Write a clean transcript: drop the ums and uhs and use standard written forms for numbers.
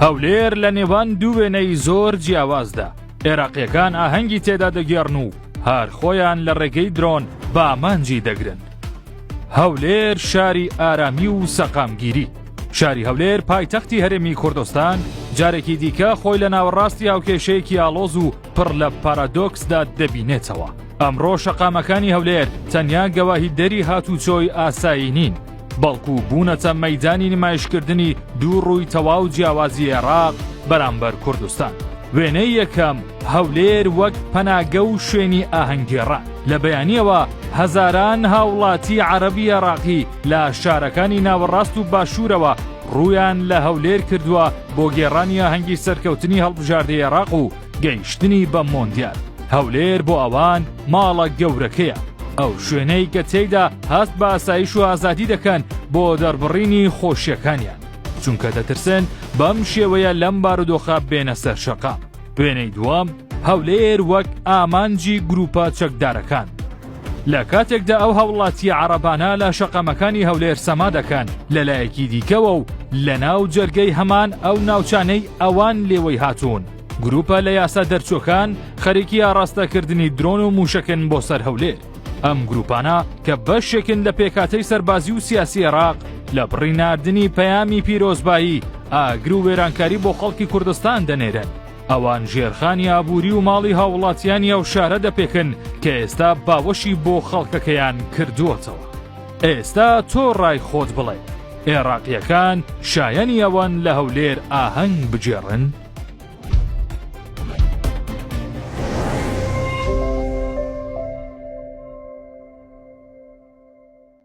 هەولێر لە نێوان دوو وێنەی زۆر جیاوازدا عێراقیەکان ئاهەنگی تێدا دەگێڕن و هەر خۆیان لە ڕێگەی درۆن بامانجی دەگرن. هەولێر شاری ئارامی و سەقامگیری. شاری هەولێر پایتەختی هەرێمی کوردستان جارێکی دیکە خۆی لە ناوەڕاستی هاوکێشەیەکی ئاڵۆز و پڕ لە پارادۆکسدا دەبینێتەوە. ئەمڕۆ شەقامەکانی هەولێر تەنیا گەواهی دەری هاتوچۆی ئاسایی نین، بەڵکو بوونەتە مەیدانی نمایشکردنی دوو ڕووی تەواو جیاوازی عێراق بەرامبەر کوردستان. وێنەی یەکەم هەولێر وەک پەناگە و شوێنی ئاهەنگگێڕان. لە بەیانیەوە هەزاران هاوڵاتی عەرەبی عێراقی لە شارەکانی ناوەڕاست و باشوورەوە ڕوویان لە هەولێر کردووە بۆ گێڕانی ئاهەنگی سەرکەوتنی هەڵبژاردەی عێراق و گەیشتنی بە مۆندیال. هەولێر بۆ ئەوان ماڵە گەورەکەیە، ئەو شوێنەی کە تێیدا هەست بە ئاسایش و ئازادی دەکەن بۆ دەربڕینی خۆشیەکانیان، چونکە دەترسن بەم شێوەیە لەم بارودۆخە بێنە سەر شەقام. وێنەی دووەم هەولێر وەک ئامانجی گروپە چەکدارەکان. لە کاتێکدا ئەو هەوڵاتی عەرەبانە لە شەقامەکانی هەولێر سەما دەکەن لەلایەکی دیکەوە و لە ناو جەرگەی هەمان ئەو ناوچانەی ئەوان لێوەی هاتوون، گروپە لە یاسا دەرچۆکان خەریکی ئاڕاستەکردنی درۆن و موشەکن بۆ سەر هەولێر. ئەم گروپانە کە بەشێکن لە پێکاتەی سەربازی و سیاسی عێراق لە بڕیناردنی پەیامی پیرۆزبایی ئاگر و وێرانکاری بۆ خەڵکی کوردستان دەنێرن. ئەوان ژێرخانی ئابووری و ماڵی هاوڵاتیانی ئەو شارە دەپێکن کە ئێستا باوەشی بۆ خەڵکەکەیان کردووەتەوە. ئێستا تۆ ڕای خۆت بڵێ، عێراقیەکان شایەنی ئەوان لە هەولێر ئاهەنگ بجێڕن؟